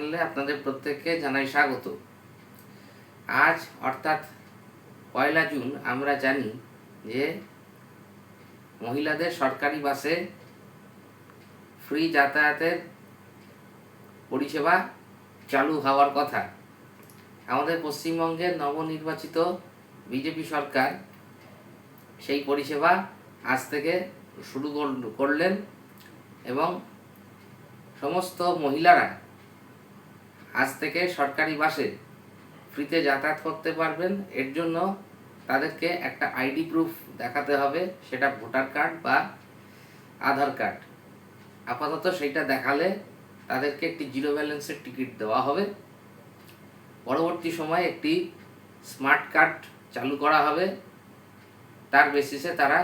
চ্যানেলে আপনাদের প্রত্যেককে জানাই স্বাগত। আজ অর্থাৎ 1 জুন আমরা জানি যে মহিলাদের সরকারি বাসে ফ্রি যাতায়াতের পরিষেবা চালু হওয়ার কথা। আমাদের পশ্চিমবঙ্গের নবনির্বাচিত বিজেপি সরকার সেই পরিষেবা আজ থেকে শুরু করলেন এবং সমস্ত মহিলারা আজ থেকে সরকারি বাসে ফ্রিতে যাতায়াত করতে পারবেন। এর জন্য তাদেরকে একটা আইডি প্রুফ দেখাতে হবে, সেটা ভোটার কার্ড বা আধার কার্ড। আপাতত সেইটা দেখালে তাদেরকে একটি 0 ব্যালেন্সের টিকিট দেওয়া হবে। পরবর্তী সময়ে একটি স্মার্ট কার্ড চালু করা হবে, তার বেসিসে তারা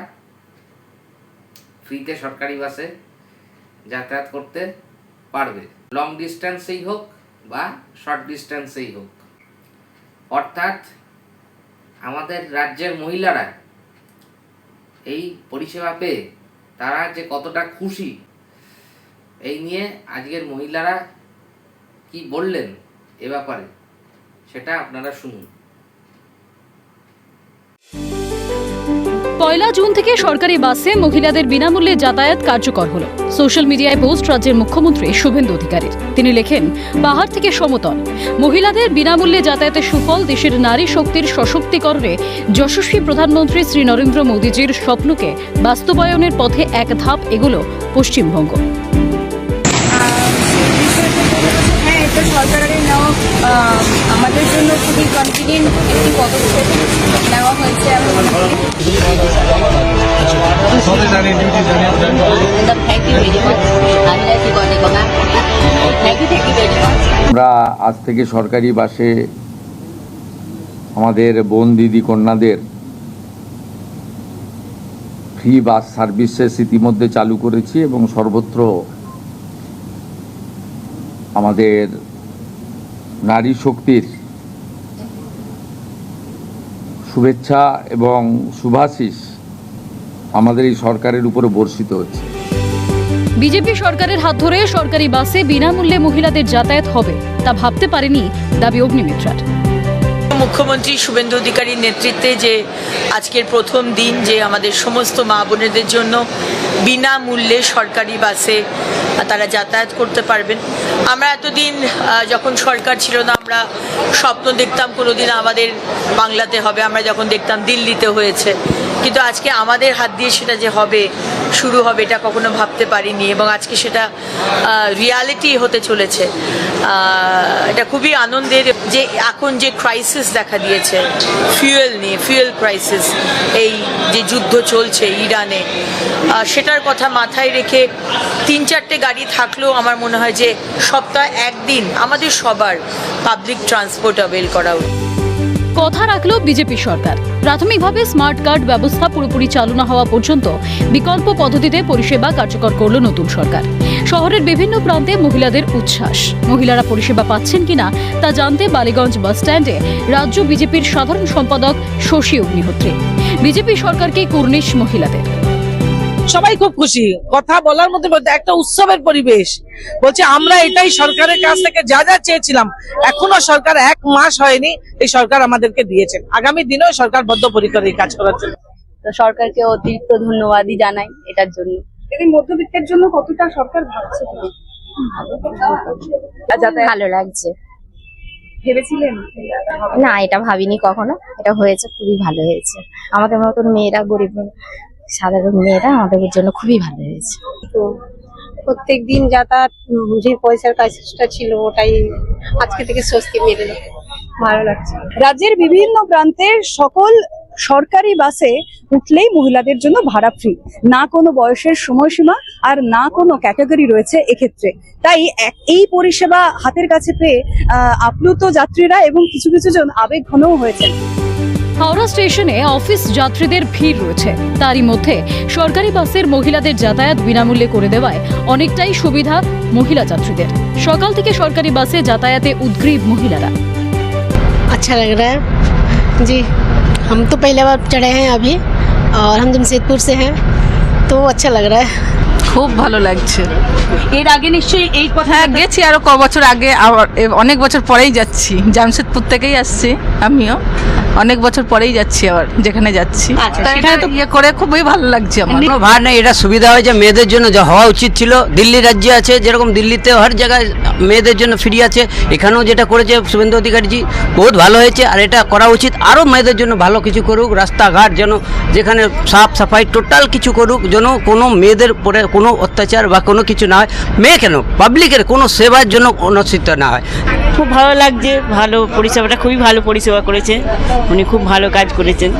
ফ্রিতে সরকারি বাসে যাতায়াত করতে পারবে, লং ডিস্টেন্সেই হোক বা শর্ট ডিস্টেন্সেই হোক। অর্থাৎ আমাদের রাজ্যের মহিলারা এই পরিষেবা পেয়ে তারা যে কতটা খুশি, এই নিয়ে আজকের মহিলারা কি বললেন এ ব্যাপারে সেটা আপনারা শুনুন। 1 জুন থেকে সরকারি বাসে মহিলাদের বিনামূল্যে যাতায়াত কার্যকর হলো। সোশ্যাল মিডিয়ায় পোস্ট রাজ্যের মুখ্যমন্ত্রী শুভেন্দু অধিকারীর। তিনি লেখেন, পাহাড় থেকে সমতল মহিলাদের বিনামূল্যে যাতায়াতের সুফল দেশের নারী শক্তির সশক্তিকরণে যশস্বী প্রধানমন্ত্রী শ্রী নরেন্দ্র মোদীজির স্বপ্নকে বাস্তবায়নের পথে এক ধাপ এগোলো পশ্চিমবঙ্গ। হ্যাঁ, এটা সরকারের নেওয়া আমাদের জন্য খুবই কনভিনিয়েন্ট একটি পদক্ষেপ নেওয়া হয়েছে। আমরা আজ থেকে সরকারি বাসে আমাদের বোন দিদি কন্যাদের ফ্রি বাস সার্ভিসেস ইতিমধ্যে চালু করেছি এবং সর্বত্র আমাদের নারী শক্তির শুভেচ্ছা এবং শুভাশিস আমাদের এই সরকারের উপরে বর্ষিত হচ্ছে। বিজেপি সরকারের হাত ধরে সরকারি বাসে বিনামূল্যে মহিলাদের যাতায়াত হবে তা ভাবতে পারেনি দাবি অগ্নিমিত্রার। মুখ্যমন্ত্রী শুভেন্দু অধিকারীর নেতৃত্বে যে আজকের প্রথম দিন যে আমাদের সমস্ত মা বোনেদের জন্য বিনামূল্যে সরকারি বাসে তারা যাতায়াত করতে পারবেন। আমরা এতদিন যখন সরকার ছিল না, আমরা স্বপ্ন দেখতাম কোনোদিন আমাদের বাংলাতে হবে, আমরা যখন দেখতাম দিল্লিতে হয়েছে, কিন্তু আজকে আমাদের হাত দিয়ে সেটা যে হবে, শুরু হবে, এটা কখনো ভাবতে পারিনি এবং আজকে সেটা রিয়ালিটি হতে চলেছে। এটা খুবই আনন্দের যে এখন যে ক্রাইসিস দেখা দিয়েছে ফিউয়েল নিয়ে, ফিউয়েল ক্রাইসিস, এই যে যুদ্ধ চলছে ইরানে, সেটার কথা মাথায় রেখে 3-4টে গাড়ি থাকলেও আমার মনে হয় যে সপ্তাহে একদিন আমাদের সবার পাবলিক ট্রান্সপোর্ট অ্যাভেল করা উচিত। কথা রাখলো বিজেপি সরকার। প্রাথমিকভাবে স্মার্ট কার্ড ব্যবস্থা পুরোপুরি চালু না হওয়া পর্যন্ত বিকল্প পদ্ধতিতে পরিষেবা কার্যকর করল নতুন সরকার। শহরের বিভিন্ন প্রান্তে মহিলাদের উচ্ছ্বাস। মহিলারা পরিষেবা পাচ্ছেন কিনা তা জানতে বালিগঞ্জ বাস স্ট্যান্ডে রাজ্য বিজেপির সাধারণ সম্পাদক শশী অগ্নিহোত্রী। বিজেপি সরকারকে কুর্নিশ মহিলাদের। সবাই খুব খুশি, কথা বলার মধ্যে একটা উৎসবের পরিবেশ। বলছে আমরা এটাই সরকারের কাছ থেকে যা যা চেয়েছিলাম, এখনো সরকার 1 মাস হয়নি, এই সরকার আমাদেরকে দিয়েছেন। আগামী দিনেও সরকার বদ্ধপরিকর এই কাজ করার জন্য। তো সরকারকে অতিরিক্ত ধন্যবাদই জানাই এটার জন্য। এই মধ্যবিত্তের জন্য কতটা সরকার ভাবছে? ভালো লাগছে। ভেবেছিলেন? না, এটা ভাবিনি কখনো, এটা হয়েছে, খুবই ভালো হয়েছে। আমাদের মতন মেয়েরা, গরিব সাধারণ মেয়েরা, আমাদের জন্য খুবই ভালো হয়েছে। তো প্রত্যেকদিন যাতায়াত যে পয়সার কাজটা ছিল, ওটাই আজকে থেকে স্বস্তি মেলে, ভালো লাগছে। রাজ্যের বিভিন্ন প্রান্তের সকল সরকারি বাসে উঠলেই মহিলাদের জন্য ভাড়া ফ্রি, না কোনো বয়সের সময়সীমা আর না কোনো ক্যাটাগরি রয়েছে এক্ষেত্রে। তাই এই পরিষেবা হাতের কাছে পেয়ে আপ্লুত যাত্রীরা এবং কিছু কিছু জন আবেগঘনও হয়েছেন। হাওড়া স্টেশনে অফিস যাত্রীদের ভিড় রয়েছে। তারই মধ্যে সরকারি বাসের মহিলাদের যাতায়াত বিনামূল্যে করে দেওয়ায় অনেকটাই সুবিধা মহিলা যাত্রীদের। সকাল থেকে সরকারি বাসে যাতায়াতে উদ্গ্রীব মহিলারা। अच्छा लग रहा है जी। हम तो पहले बार चढ़े हैं अभी, और हम जमशेदपुर से हैं, तो अच्छा लग रहा है। খুব ভালো লাগছে। এর আগে নিশ্চয়ই এই কথা হ্যাঁ গেছি আরো ক বছর আগে, আবার অনেক বছর পরেই যাচ্ছি। জামশেদপুর থেকেই আসছি আমিও, অনেক বছর পরেই যাচ্ছি আবার যেখানে যাচ্ছি। আচ্ছা, তাই সেখানে এটা তো- ইয়ে করে খুবই ভালো লাগছে আমার। কোনো ভার নেই, এটা সুবিধা হয়েছে মেয়েদের জন্য, যা হওয়া উচিত ছিল। দিল্লি রাজ্যে আছে যেরকম, দিল্লিতে হর জায়গায় মেয়েদের জন্য ফ্রি আছে, এখানেও যেটা করেছে শুভেন্দু অধিকারীজি বহুত ভালো হয়েছে। আর এটা করা উচিত, আরও মেয়েদের জন্য ভালো কিছু করুক, রাস্তাঘাট যেন যেখানে সাফ সাফাই টোটাল কিছু করুক, যেন কোনো মেয়েদের পরে কোনো অত্যাচার বা কোনো কিছু না হয়। মেয়ে কেন, পাবলিকের কোনো সেবার জন্য অনুষ্ঠিত না হয়। খুব ভালো লাগছে, ভালো পরিষেবাটা, খুবই ভালো পরিষেবা করেছে উনি, খুব ভালো কাজ করেছেন।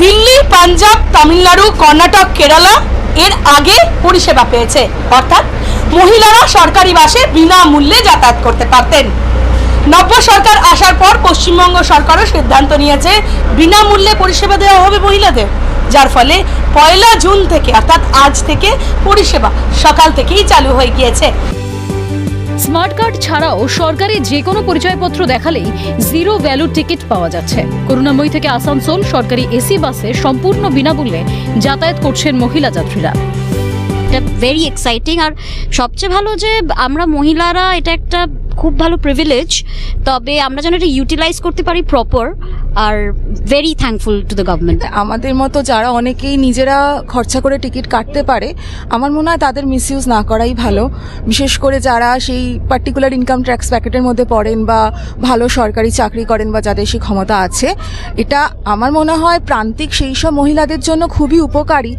দিল্লি, পাঞ্জাব, তামিলনাড়ু, কর্ণাটক, কেরালা এর আগে পরিষেবা পেয়েছে, অর্থাৎ মহিলারা সরকারি বাসে বিনামূল্যে যাতায়াত করতে পারতেন। নব্য সরকার আসার পর পশ্চিমবঙ্গ সরকারও সিদ্ধান্ত নিয়েছে বিনামূল্যে পরিষেবা দেওয়া হবে মহিলাদের, যার ফলে 1 জুন থেকে অর্থাৎ আজ থেকে পরিষেবা সকাল থেকেই চালু হয়ে গিয়েছে। স্মার্ট কার্ড ছাড়াও সরকারি যে কোনো পরিচয়পত্র দেখালেই জিরো ভ্যালু টিকিট পাওয়া যাচ্ছে। করুণাময়ী থেকে আসানসোল সরকারি এসি বাসে সম্পূর্ণ বিনামূল্যে যাতায়াত করছেন মহিলা যাত্রীরা। এটা ভেরি এক্সাইটিং। আর সবচেয়ে ভালো যে আমরা মহিলারা, এটা একটা খুব ভালো প্রিভিলেজ, তবে আমরা যেন এটা ইউটিলাইজ করতে পারি proper. Are very thankful to the government. আমাদের মতো যারা অনেকেই নিজেরা খরচা করে টিকিট কাটতে পারে, আমার মনে হয় তাদের মিসইউজ না করাই ভালো। বিশেষ করে যারা সেই পার্টিকুলার ইনকাম ট্যাক্স প্যাকেটের মধ্যে পড়েন বা ভালো সরকারি চাকরি করেন বা যাদের সেই ক্ষমতা আছে, এটা আমার মনে হয় প্রান্তিক সেই সব মহিলাদের জন্য খুবই উপকারী,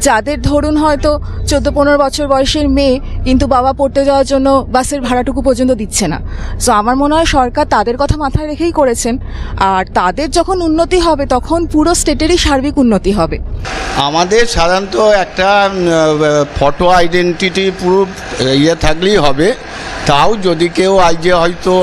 যাদের ধরুন হয়তো 14-15 বছর বয়সের মেয়ে, কিন্তু বাবা পড়তে যাওয়ার জন্য বাসের ভাড়াটুকু পর্যন্ত দিচ্ছে না। সো আমার মনে হয় সরকার তাদের কথা মাথায় রেখেই করেছেন। আর তাদের যখন উন্নতি হবে তখন পুরো স্টেটেরই সার্বিক উন্নতি হবে। আমাদের সাধারণত একটা ফটো আইডেন্টিটি প্রুফ থাকলেই হবে, তাও যদি কেউ আইজে হয়তো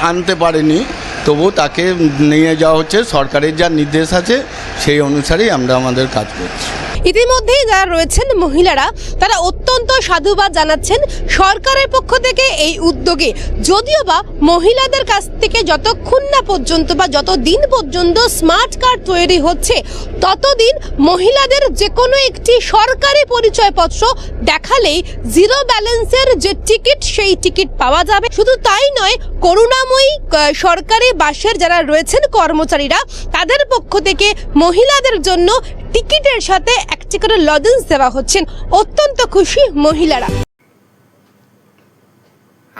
আনতে পারেনি, তবু তাকে নিয়ে যাওয়া হচ্ছে, সরকারের যা নির্দেশ আছে সেই অনুসারেই আমরা আমাদের কাজ করছি। ইতিমধ্যেই যারা রয়েছেন মহিলারা, তারা অত্যন্ত সাধুবাদ জানাচ্ছেন সরকারের পক্ষ থেকে এই উদ্যোগে। যদিও বা মহিলাদের কাছ থেকে যতক্ষণ না পর্যন্ত বা যতদিন পর্যন্ত স্মার্ট কার্ড তৈরি হচ্ছে, ততদিন মহিলাদের যে কোনো একটি সরকারি পরিচয়পত্র দেখালেই জিরো ব্যালেন্সের যে টিকিট, সেই টিকিট পাওয়া যাবে। শুধু তাই নয়, করুণাময়ী সরকারি বাসের যারা রয়েছেন কর্মচারীরা, তাদের পক্ষ থেকে মহিলাদের জন্য টিকিটের সাথে একটি করে লজেন্স দেওয়া হচ্ছেন। অত্যন্ত খুশি মহিলারা।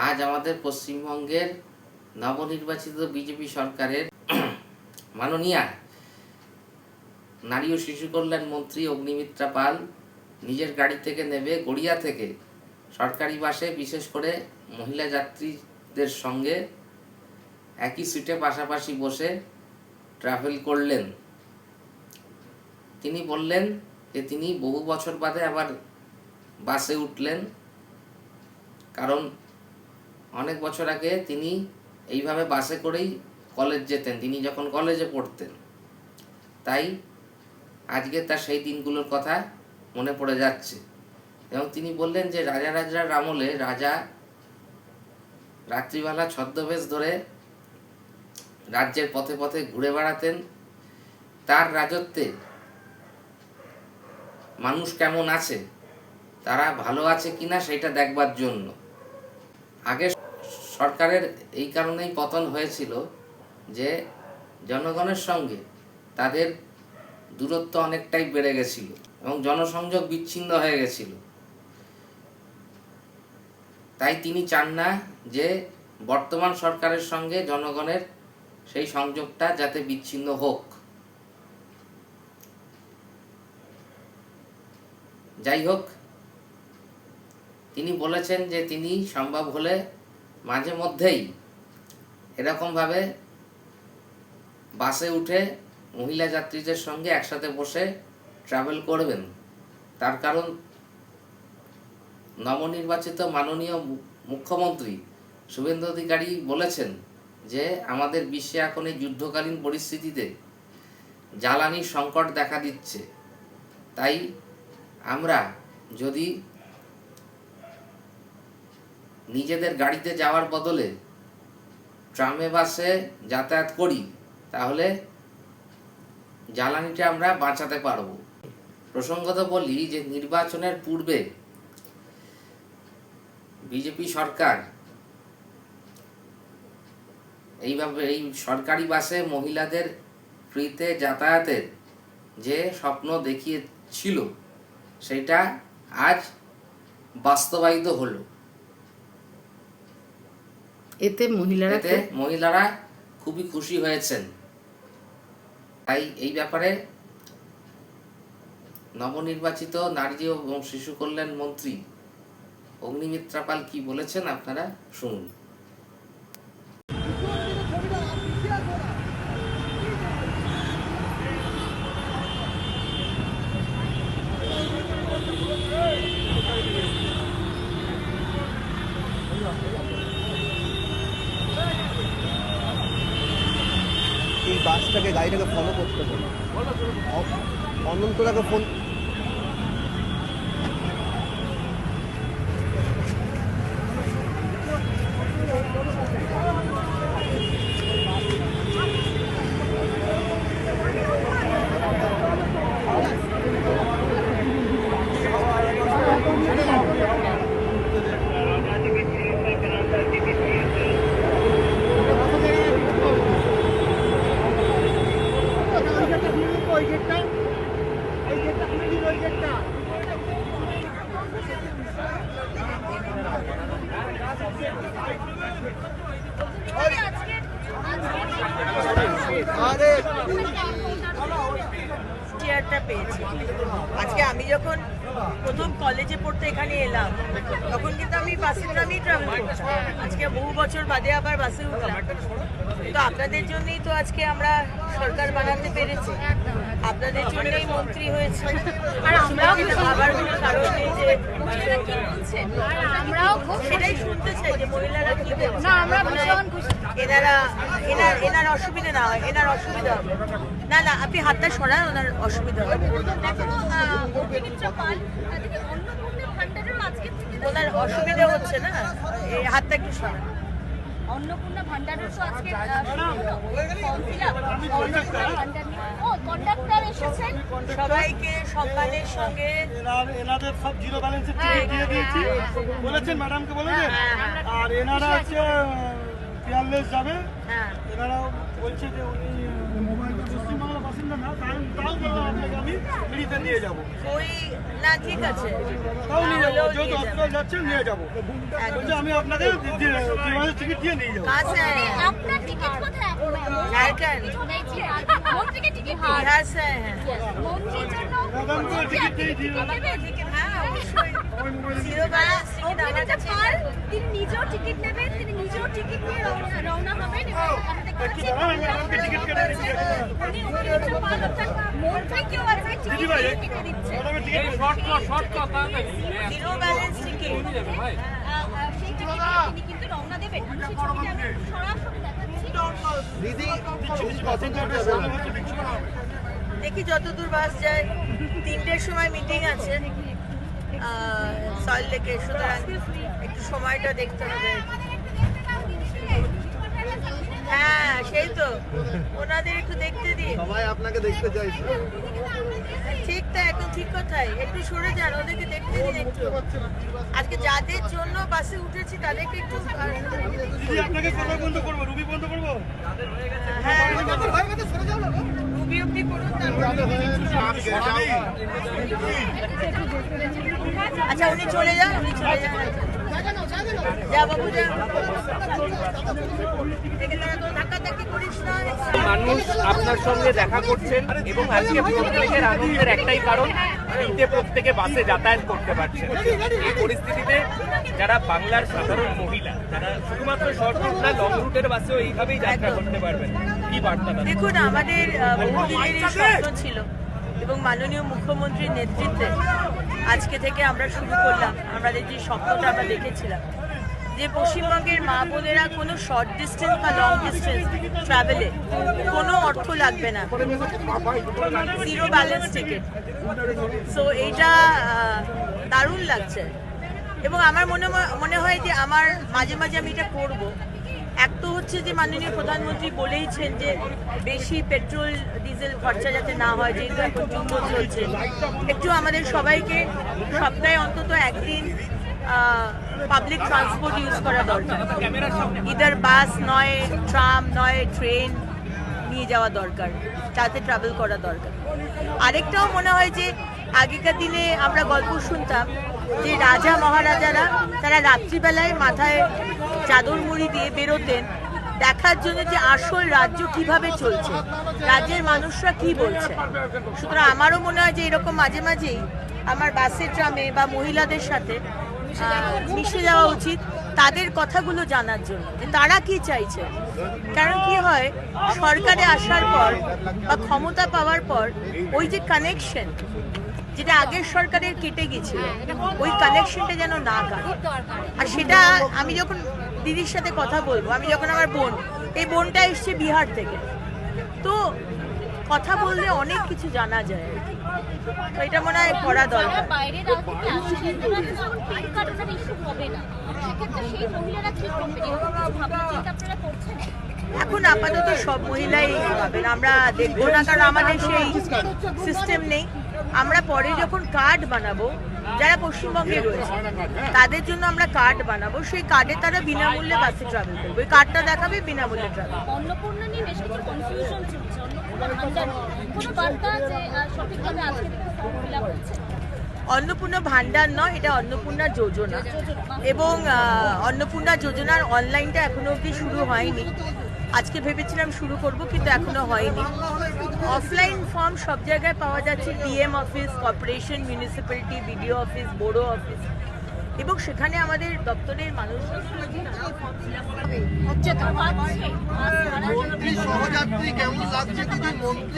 আজ আমাদের পশ্চিমবঙ্গের নবনির্বাচিত বিজেপি সরকারের মাননীয়া নারী ও শিশু কল্যাণ মন্ত্রী অগ্নিমিত্রা পাল নিজের গাড়ি থেকে নেমে গড়িয়া থেকে সরকারি বাসে, বিশেষ করে মহিলা যাত্রীদের সঙ্গে একই সিটে পাশাপাশি বসে ট্রাভেল করলেন। তিনি বললেন যে তিনি বহু বছর বাদে আবার বাসে উঠলেন, কারণ অনেক বছর আগে তিনি এইভাবে বাসে করেই কলেজ যেতেন, তিনি যখন কলেজে পড়তেন। তাই আজকে তার সেই দিনগুলোর কথা মনে পড়ে যাচ্ছে। এবং তিনি বললেন যে রাজার আমলে রাজা রাত্রিবেলা ছদ্মবেশ ধরে রাজ্যের পথে পথে ঘুরে বেড়াতেন, তার রাজত্বে মানুষ কেমন আছে, তারা ভালো আছে কিনা সেটা দেখবার জন্য। আগে সরকারের এই কারণেই পতন হয়েছিল যে জনগণের সঙ্গে তাদের দূরত্ব অনেকটাই বেড়ে গেছিল এবং জনসংযোগ বিচ্ছিন্ন হয়ে গেছিল। তাই তিনি চান না যে বর্তমান সরকারের সঙ্গে জনগণের সেই সংযোগটা যাতে বিচ্ছিন্ন হোক। যাই হোক, তিনি বলেছেন যে তিনি সম্ভব হলে মাঝে মধ্যেই এরকমভাবে বাসে উঠে মহিলা যাত্রীদের সঙ্গে একসাথে বসে ট্রাভেল করবেন। তার কারণ নবনির্বাচিত মাননীয় মুখ্যমন্ত্রী শুভেন্দু অধিকারী বলেছেন যে আমাদের বিশ্বে এখন এই যুদ্ধকালীন পরিস্থিতিতে জ্বালানির সংকট দেখা দিচ্ছে। তাই আমরা যদি নিজেদের গাড়িতে যাওয়ার বদলে ট্রামে বাসে যাতায়াত করি, তাহলে জ্বালানিটা আমরা বাঁচাতে পারব। প্রসঙ্গত বলি যে নির্বাচনের পূর্বে বিজেপি সরকার এইভাবে এই সরকারি বাসে মহিলাদের ফ্রিতে যাতায়াতের যে স্বপ্ন দেখিয়েছিল সেটা আজ বাস্তবায়িত হলো। এতে মহিলারা খুবই খুশি হয়েছেন। তাই এই ব্যাপারে নবনির্বাচিত নারী এবং শিশু কল্যাণ মন্ত্রী অগ্নিমিত্রা পাল কি বলেছেন আপনারা শুনুন। এই বাসটাকে গাড়িটাকে ফলো করতে হবে, অনন্তটাকে ফোন চেয়ারটা পেয়েছি। আজকে আমি যখন প্রথম কলেজে পড়তে এখানে এলাম তখন কিন্তু আমি বাসের নামেই ট্রাভেল করছি। আজকে বহু বছর বাদে আবার বাসে উঠলাম। তো আপনাদের জন্যই তো আজকে আমরা সরকার বানাতে পেরেছি, আপনাদের জন্যই মন্ত্রী হয়েছে। আর আমরাও আবার কোনো কারণ নেই যে আমরাও সেটাই শুনতে চাই যে মহিলারা কি এনার অসুবিধা না হয়, এনার অসুবিধা হবে না। না আপনি হাতটা সরান, ওনার অসুবিধা হবে। ওনার অসুবিধা হচ্ছে না, এই হাতটা একটু সরান। অন্নপূর্ণা ভান্ডারের তো আজকে কন্ডাক্টর এসেছেন, সবাইকে সম্মানের সঙ্গে এনাদের সব জিরো ব্যালেন্সের টিকিট দিয়ে দিয়েছি বলেছেন, ম্যাডামকে বলেছেন। আর এনারা হচ্ছে কেয়ারলেস যাবে, এনারা বলছে যে উনি পশ্চিমবাংলার বাসিন্দা না, তাও বললাম আপনাকে আমি ফ্রিতে নিয়ে যাবো। ওই না ঠিক আছে, তাও নিয়ে যাবো, যেহেতু হসপিটাল যাচ্ছেন নিয়ে যাবো। বলছে আমি আপনাকে টিকিট দিয়ে নিয়ে যাবো। আপনার টিকিট কোথায়? ঝাড়খণ্ড মন্ত্রী के टिकट बिहार से हैं। মন্ত্রীর জন্য টিকিট দিয়ে দিই। হ্যাঁ অবশ্যই জিরো ব্যালেন্স টিকিট আমার কাছে। তিনি নিজেও টিকিট নেবেন, তিনি নিজেও টিকিট নিয়ে রওনা হবেন এবং একটু দাঁড়ান, আমি ম্যাডামকে টিকিট কেটে দিচ্ছি। মন্ত্রী কেউ আছে টিকিট কেটে দিচ্ছে, জিরো ব্যালেন্স টিকিট সেই টিকিট তিনি কিন্তু রওনা দেবেন। আমি সেই ছবিটা সরাসরি দেখাচ্ছি। দেখি যতদূর বাস যায়। 3টের সময় মিটিং আছে সল্ট লেকে, সুতরাং একটু সময়টা দেখতে হবে। হ্যাঁ সেই তো, ওনাদের একটু দেখতে দিন। সবাই আপনাকে দেখতে চাইছে। ঠিক তাই, একদম ঠিক কথাই। একটু সরে যান, ওদেরকে দেখতে দিন একটু। আজকে যাদের জন্য বাসে উঠেছি তাদেরকে একটু আপনাকে কথা বন্ধ করবো, রুবি বন্ধ করবো। হ্যাঁ রুবি অব্দি করুন। আচ্ছা উনি চলে যান, উনি চলে যান। যা বাবু যা, ধাক্কাধাক্কি করিস না। মানুষ আপনার সঙ্গে দেখা করছেন এবং আজকে প্রত্যেকের আনন্দের একটাই কারণ, ফ্রিতে প্রত্যেকে বাসে যাতায়াত করতে পারছে। এই পরিস্থিতিতে যারা বাংলার সাধারণ মহিলা, যারা শুধুমাত্র শর্ট রুট না লং রুটের বাসেও এইভাবেই যাত্রা করতে পারবেন, কি বার্তা? দেখুন আমাদের বহুদিনের স্বপ্ন ছিল এবং মাননীয় মুখ্যমন্ত্রীর নেতৃত্বে আজকে থেকে আমরা শুরু করলাম। আমাদের যে স্বপ্নটা আমরা দেখেছিলাম যে পশ্চিমবঙ্গের মা বোনেরা কোনো শর্ট ডিস্টেন্স বা লং ডিস্টেন্স ট্রাভেলে কোনো অর্থ লাগবে না, জিরো ব্যালেন্স টিকিট। সো এইটা দারুণ লাগছে এবং আমার মনে হয় যে আমার মাঝে মাঝে আমি এটা করবো। এক তো হচ্ছে যে মাননীয় প্রধানমন্ত্রী বলেইছেন যে বেশি পেট্রোল ডিজেল খরচা যাতে না হয়, যেহেতু এখন যুদ্ধ চলছে। একটু আমাদের সবাইকে সপ্তাহে অন্তত একদিন পাবলিক ট্রান্সপোর্ট ইউজ করা দরকার, ইদার বাস নয় ট্রাম নয় ট্রেন নিয়ে যাওয়া দরকার, তাতে ট্রাভেল করা দরকার। আরেকটাও মনে হয় যে আগেকার দিনে আমরা গল্প শুনতাম যে রাজা মহারাজারা তারা রাত্রিবেলায় মাথায় চাদর মুড়ি দিয়ে বেরোতেন দেখার জন্য যে আসল রাজ্য কিভাবে চলছে, রাজ্যের মানুষরা কি বলছে। সুতরাং আমারও মনে হয় যে এরকম মাঝে মাঝেই আমার বাসে ট্রামে বা মহিলাদের সাথে মিশে যাওয়া উচিত, তাদের কথাগুলো জানার জন্য যে তারা কি চাইছে। কারণ কি হয়, সরকারে আসার পর বা ক্ষমতা পাওয়ার পর ওই যে কানেকশন যেটা আগের সরকারের কেটে গেছিল, ওই কানেকশনটা যেন না কাটে। আর সেটা আমি যখন দিদির সাথে কথা বলবো, আমি যখন আমার বোন, এই বোনটা এসছে বিহার থেকে, তো কথা বললে অনেক কিছু জানা যায় আর কি। তো এটা মনে হয় করা দরকার। এখন আপাতত সব মহিলাই পাবেন, আমরা দেখবো না, কারণ আমাদের সেই সিস্টেম নেই। আমরা পরে যখন কার্ড বানাবো, যারা পশ্চিমবঙ্গে রয়েছে তাদের জন্য আমরা কার্ড বানাবো, সেই কার্ডে তারা বিনামূল্যে বাসে ট্রাভেল করবে, ওই কার্ডটা দেখাবে বিনামূল্যে ট্রাভেল। অন্নপূর্ণা নিয়ে বেশ কিছু কনফিউশন চলছে, কোনো বার্তা আছে সঠিকভাবে আজকে ফিল হচ্ছে? অন্নপূর্ণা ভান্ডার নয়, এটা অন্নপূর্ণা যোজনা, এবং অন্নপূর্ণা যোজনার অনলাইনটা এখনো অবধি শুরু হয়নি। আজকে ভেবেছিলাম শুরু করব, কিন্তু এখনো হয়নি। অফলাইন ফর্ম সব জায়গায় পাওয়া যাচ্ছে, DM office, corporation, municipality, BDO office, বোর্ডো অফিস, এবং সেখানে আমাদের দপ্তরের মানুষ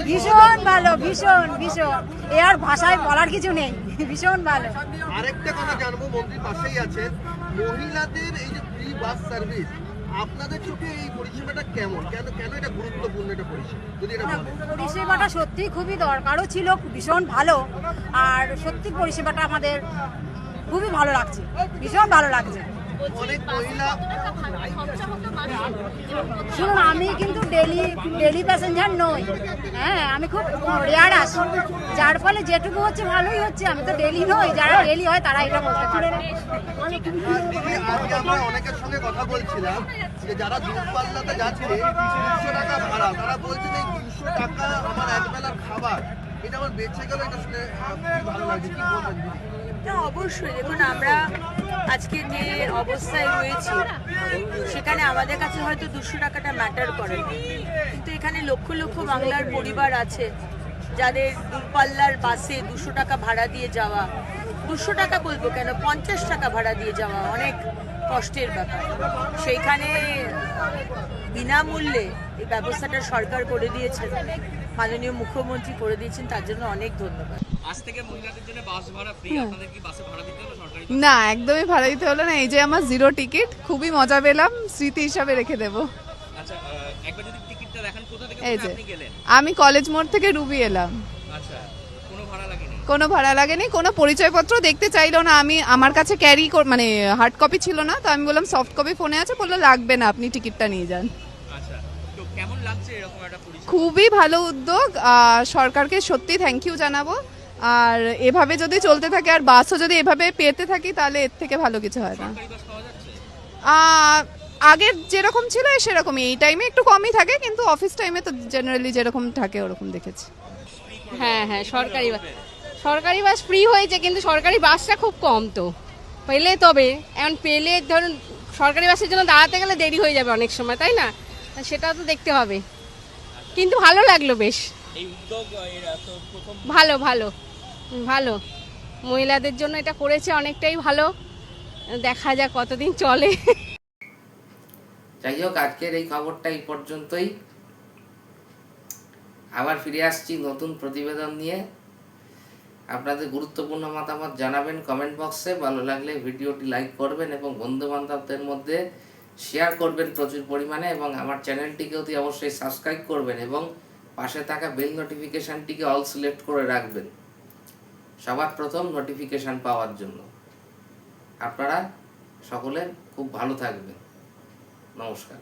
ভীষণ ভালো, ভীষণ ভীষণ, এ আর ভাষায় বলার কিছু নেই, ভীষণ ভালো। আরেকটা কথা জানবো, মন্ত্রীর পাশেই আছেন, মহিলাদের এই যে ফ্রি বাস সার্ভিস, আপনাদের চোখে এই পরিষেবাটা কেমন, কেন এটা গুরুত্বপূর্ণ এটা পরিষেবা, যদি এটা বলেন। পরিষেবাটা সত্যি খুবই দরকারও ছিল, ভীষণ ভালো, আর সত্যি পরিষেবাটা আমাদের খুবই ভালো লাগছে, ভীষণ ভালো লাগছে। অনেক মহিলা, শুনুন, আমি কিন্তু ডেলি প্যাসেঞ্জার নই, হ্যাঁ, আমি খুব রেয়ার আসি, যার ফলে যেটুকু হচ্ছে ভালোই হচ্ছে। আমি তো ডেলি নই, যারা ডেলি হয় তারা এটা বলতে পারে। আজকে আমরা অনেকের সঙ্গে কথা বলছিলাম যে যারা দূরপাল্লাতে যাচ্ছে 200 টাকা ভাড়া, তারা বলছে যে 200 টাকা আমার একবেলার খাবার, এটা আমার বেঁচে গেল, এটা শুনে ভালো লাগছে। কি বলবেন? অবশ্যই দেখুন, আমরা আজকে যে অবস্থায় রয়েছি সেখানে আমাদের কাছে হয়তো 200 টাকাটা ম্যাটার করে না, কিন্তু এখানে লক্ষ লক্ষ বাংলার পরিবার আছে যাদের দূরপাল্লার বাসে 200 টাকা ভাড়া দিয়ে যাওয়া, 200 টাকা বলবো কেন, 50 টাকা ভাড়া দিয়ে যাওয়া অনেক কষ্টের ব্যাপার। সেইখানে বিনামূল্যে এই ব্যবস্থাটা সরকার করে দিয়েছে, মাননীয় মুখ্যমন্ত্রী করে দিয়েছেন, তার জন্য অনেক ধন্যবাদ। আজ থেকে মহিলাদের জন্য বাস ভাড়া ফ্রি, আপনাদের কি বাসে ভাড়া দিতে হলো সরকারি? না, একদমই ভাড়া দিতে হলো না। এই যে আমার 0 টিকিট, খুবই মজা পেলাম, স্মৃতি হিসাবে রেখে দেবো। আচ্ছা, একবার যদি টিকিটটা দেখান, কোথা থেকে এই যে আপনি গেলেন? আমি কলেজ মোড় থেকে রুবি এলাম। আচ্ছা, কোনো ভাড়া লাগেনি? কোনো ভাড়া লাগেনি, কোনো পরিচয়পত্র দেখতে চাইলো না। আমার কাছে ক্যারি মানে হার্ড কপি ছিল না, তো আমি বললাম সফট কপি ফোনে আছে, বললো লাগবে না, আপনি টিকিটটা নিয়ে যান। আচ্ছা, তো কেমন লাগছে এরকম একটা পরিষেবা? খুবই ভালো উদ্যোগ, সরকারকে সত্যি থ্যাংক ইউ জানাবো। আর এভাবে যদি চলতে থাকে, আর বাসও যদি এভাবে পেতে থাকি, তাহলে এর থেকে ভালো কিছু হয় না। আগের যেরকম ছিল সেরকমই, এই টাইমে একটু কমই থাকে, কিন্তু অফিস টাইমে তো জেনারেলি যেরকম থাকে ওরকম দেখেছি। হ্যাঁ হ্যাঁ, সরকারি বাস ফ্রি হয়েছে, কিন্তু সরকারি বাসটা খুব কম, তো পেলে তবে, এখন পেলে ধরুন সরকারি বাসের জন্য দাঁড়াতে গেলে দেরি হয়ে যাবে অনেক সময়, তাই না? সেটা তো দেখতে হবে, কিন্তু ভালো লাগলো বেশ। এই উদ্যোগ প্রথম ভালো ভালো ভালো, মহিলাদের জন্য এটা করেছে, অনেকটাই ভালো, দেখা যাক কতদিন চলে। যাই হোক, আজকের এই খবরটা এই পর্যন্তই। আবার ফিরে আসছি নতুন প্রতিবেদন নিয়ে। আপনাদের গুরুত্বপূর্ণ মতামত জানাবেন কমেন্ট বক্সে। ভালো লাগলে ভিডিওটি লাইক করবেন এবং বন্ধু বান্ধবদের মধ্যে শেয়ার করবেন প্রচুর পরিমাণে, এবং আমার চ্যানেলটিকে অতি অবশ্যই সাবস্ক্রাইব করবেন এবং পাশে থাকা বেল নোটিফিকেশানটিকে অল সিলেক্ট করে রাখবেন সবার প্রথম নোটিফিকেশান পাওয়ার জন্য। আপনারা সকলে খুব ভালো থাকবেন। নমস্কার।